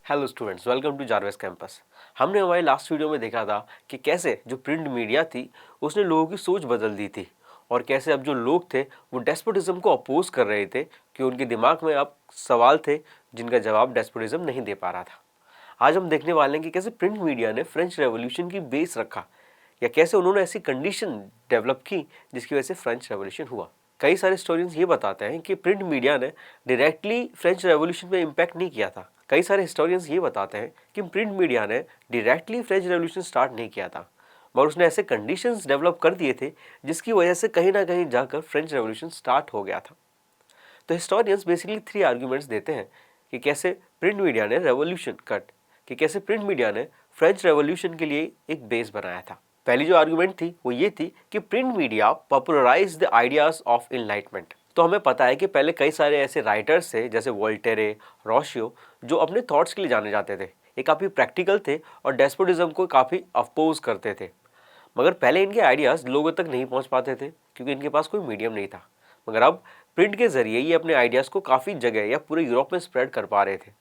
Hello students, welcome to Jarvis campus. हमने हमारे last video में देखा था कि कैसे जो प्रिंट मीडिया थी उसने लोगों की सोच बदल दी थी और कैसे अब जो लोग थे वो डेस्पोटिज्म को अपोज कर रहे थे कि उनके दिमाग में अब सवाल थे जिनका जवाब डेस्पोटिज्म नहीं दे पा रहा था। आज हम देखने वाले हैं कि कैसे प्रिंट मीडिया ने फ्रेंच रेवोल्यूशन की बेस रखा या कैसे उन्होंने ऐसी कंडीशन डेवलप की जिसकी वजह से फ्रेंच रेवोल्यूशन हुआ। कई सारे हिस्टोरियंस ये बताते हैं कि प्रिंट मीडिया ने डायरेक्टली फ्रेंच रेवोल्यूशन पे इम्पैक्ट नहीं किया था। कई सारे हिस्टोरियंस ये बताते हैं कि प्रिंट मीडिया ने डायरेक्टली फ्रेंच रेवोल्यूशन स्टार्ट नहीं किया था, मगर उसने ऐसे कंडीशंस डेवलप कर दिए थे जिसकी वजह से कहीं ना कहीं जाकर फ्रेंच रेवोल्यूशन स्टार्ट हो गया था। तो हिस्टोरियंस बेसिकली 3 आर्ग्यूमेंट्स देते हैं कि कैसे प्रिंट मीडिया ने रेवोल्यूशन कट कि कैसे प्रिंट मीडिया ने फ्रेंच रेवोल्यूशन के लिए एक बेस बनाया था। पहली जो आर्गुमेंट थी वो ये थी कि print media popularise the ideas of enlightenment. तो हमें पता है कि पहले कई सारे ऐसे राइटर्स थे जैसे वोल्टेरे, रोशियो, जो अपने थॉट्स के लिए जाने जाते थे। ये काफ़ी प्रैक्टिकल थे और डेस्पोटिज्म को काफ़ी अपोज करते थे। मगर पहले इनके आइडियाज़ लोगों तक नहीं पहुंच पाते थे क्योंकि इनके पास कोई मीडियम नहीं था। मगर अब प्रिंट के जरिए ये अपने आइडियाज़ को काफ़ी जगह या पूरे यूरोप में स्प्रेड कर पा रहे थे,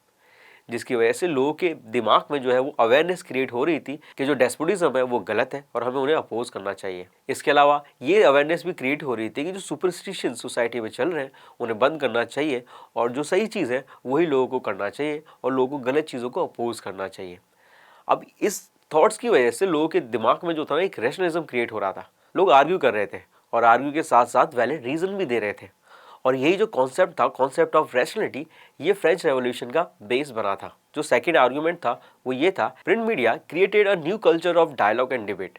जिसकी वजह से लोगों के दिमाग में जो है वो अवेयरनेस क्रिएट हो रही थी कि जो डेस्पोटिज्म है वो गलत है और हमें उन्हें अपोज करना चाहिए। इसके अलावा ये अवेयरनेस भी क्रिएट हो रही थी कि जो सुपरस्टिशन सोसाइटी में चल रहे हैं उन्हें बंद करना चाहिए और जो सही चीज़ है वही लोगों को करना चाहिए और लोगों को गलत चीज़ों को अपोज करना चाहिए। अब इस थॉट्स की वजह से लोगों के दिमाग में जो था ना एक रैशनलिज्म क्रिएट हो रहा था। लोग आर्ग्यू कर रहे थे और आर्ग्यू के साथ साथ वैलिड रीजन भी दे रहे थे और यही जो कॉन्सेप्ट था, कॉन्सेप्ट ऑफ रैशनलिटी, ये फ्रेंच रेवोल्यूशन का बेस बना था। जो सेकंड आर्गुमेंट था वो ये था, print media created a new culture of dialogue and debate.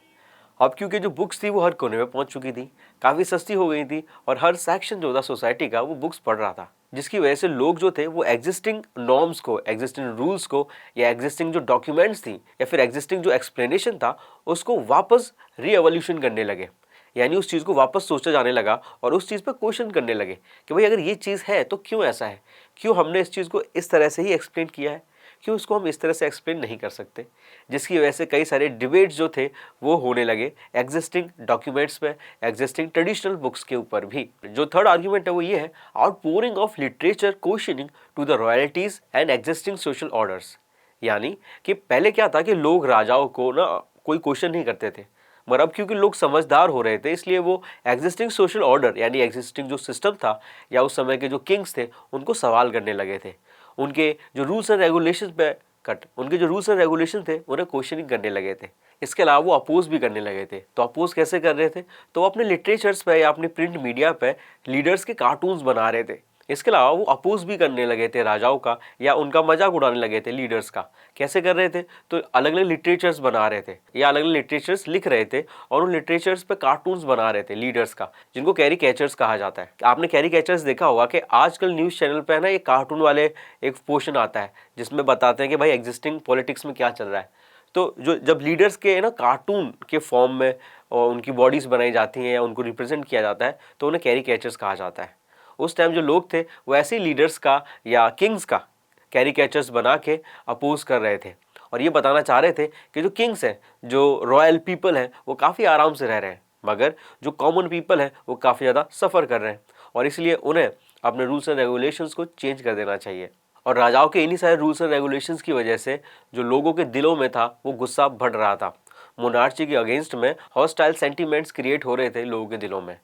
अब क्योंकि जो बुक्स थी वो हर कोने में पहुंच चुकी थी, काफ़ी सस्ती हो गई थी और हर सेक्शन जो था सोसाइटी का वो बुक्स पढ़ रहा था, जिसकी वजह से लोग जो थे वो एग्जिस्टिंग नॉर्म्स को, एग्जिस्टिंग रूल्स को या एग्जिस्टिंग जो डॉक्यूमेंट्स थी या फिर एग्जिस्टिंग जो एक्सप्लेनेशन था उसको वापस रीएवोल्यूशन करने लगे। यानी उस चीज़ को वापस सोचा जाने लगा और उस चीज़ पर क्वेश्चन करने लगे कि भाई अगर ये चीज़ है तो क्यों ऐसा है, क्यों हमने इस चीज़ को इस तरह से ही एक्सप्लेन किया है, क्यों उसको हम इस तरह से एक्सप्लेन नहीं कर सकते। जिसकी वजह से कई सारे डिबेट्स जो थे वो होने लगे एग्जिस्टिंग डॉक्यूमेंट्स पे, एग्जिस्टिंग ट्रेडिशनल बुक्स के ऊपर भी। जो थर्ड आर्ग्यूमेंट है वो ये है, outpouring of literature questioning to the royalties and existing social orders. यानी कि पहले क्या था कि लोग राजाओं को ना कोई क्वेश्चन नहीं करते थे, मगर अब क्योंकि लोग समझदार हो रहे थे इसलिए वो एग्जिस्टिंग सोशल ऑर्डर यानी एग्जिस्टिंग जो सिस्टम था या उस समय के जो किंग्स थे उनको सवाल करने लगे थे। उनके जो रूल्स एंड रेगुलेशन पे उनके जो रूल्स एंड रेगुलेशन थे उन्हें क्वेश्चनिंग करने लगे थे। इसके अलावा वो अपोज भी करने लगे थे। तो अपोज कैसे कर रहे थे, तो वो अपने लिटरेचर्स पे या अपने प्रिंट मीडिया पे लीडर्स के कार्टून्स बना रहे थे। इसके अलावा वो अपोज भी करने लगे थे राजाओं का या उनका मजाक उड़ाने लगे थे लीडर्स का। कैसे कर रहे थे, तो अलग अलग लिटरेचर्स बना रहे थे या अलग अलग लिटरेचर्स लिख रहे थे और उन लिटरेचर्स पे कार्टून्स बना रहे थे लीडर्स का, जिनको कैरी कैचर्स कहा जाता है। आपने कैरी कैचर्स देखा होगा कि आजकल न्यूज़ चैनल पे है ना, ये कार्टून वाले एक पोर्शन आता है जिसमें बताते हैं कि भाई एग्जिस्टिंग पॉलिटिक्स में क्या चल रहा है। तो जो जब लीडर्स के ना कार्टून के फॉर्म में और उनकी बॉडीज बनाई जाती हैं या उनको रिप्रेजेंट किया जाता है तो उन्हें कैरी कैचर्स कहा जाता है। उस टाइम जो लोग थे वो ऐसे लीडर्स का या किंग्स का कैरिकेचर्स बना के अपोज कर रहे थे और ये बताना चाह रहे थे कि जो किंग्स हैं, जो रॉयल पीपल हैं, वो काफ़ी आराम से रह रहे हैं, मगर जो कॉमन पीपल हैं वो काफ़ी ज़्यादा सफ़र कर रहे हैं और इसलिए उन्हें अपने रूल्स एंड रेगुलेशंस को चेंज कर देना चाहिए। और राजाओं के इन्हीं सारे रूल्स एंड रेगुलेशंस की वजह से जो लोगों के दिलों में था वो गुस्सा बढ़ रहा था। मोनार्ची के अगेंस्ट में हॉस्टाइल सेंटीमेंट्स क्रिएट हो रहे थे लोगों के दिलों में।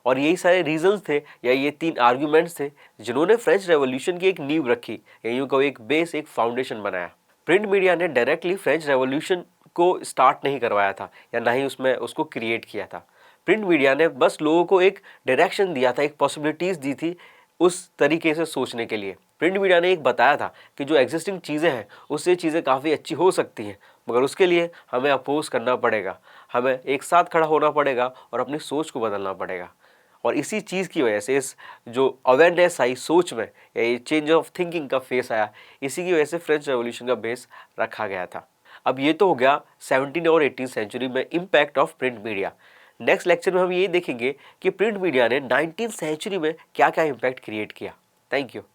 और यही सारे रीजंस थे या ये 3 आर्ग्यूमेंट्स थे जिन्होंने फ्रेंच रेवोल्यूशन की एक नींव रखी या यूं कहो एक बेस, एक फाउंडेशन बनाया। प्रिंट मीडिया ने डायरेक्टली फ्रेंच रेवोल्यूशन को स्टार्ट नहीं करवाया था या ना ही उसमें उसको क्रिएट किया था। प्रिंट मीडिया ने बस लोगों को एक डायरेक्शन दिया था, एक पॉसिबिलिटीज़ दी थी उस तरीके से सोचने के लिए। प्रिंट मीडिया ने एक बताया था कि जो एग्जिस्टिंग चीज़ें हैं उससे चीज़ें काफ़ी अच्छी हो सकती हैं, मगर उसके लिए हमें अपोज करना पड़ेगा, हमें एक साथ खड़ा होना पड़ेगा और अपनी सोच को बदलना पड़ेगा। और इसी चीज़ की वजह से इस जो अवेयरनेस आई सोच में या ये चेंज ऑफ थिंकिंग का फेस आया, इसी की वजह से फ्रेंच रेवोल्यूशन का बेस रखा गया था। अब ये तो हो गया 17 और 18 सेंचुरी में impact of print media. Next lecture में हम ये देखेंगे कि प्रिंट मीडिया ने 19th सेंचुरी में क्या क्या इम्पैक्ट क्रिएट किया। Thank you.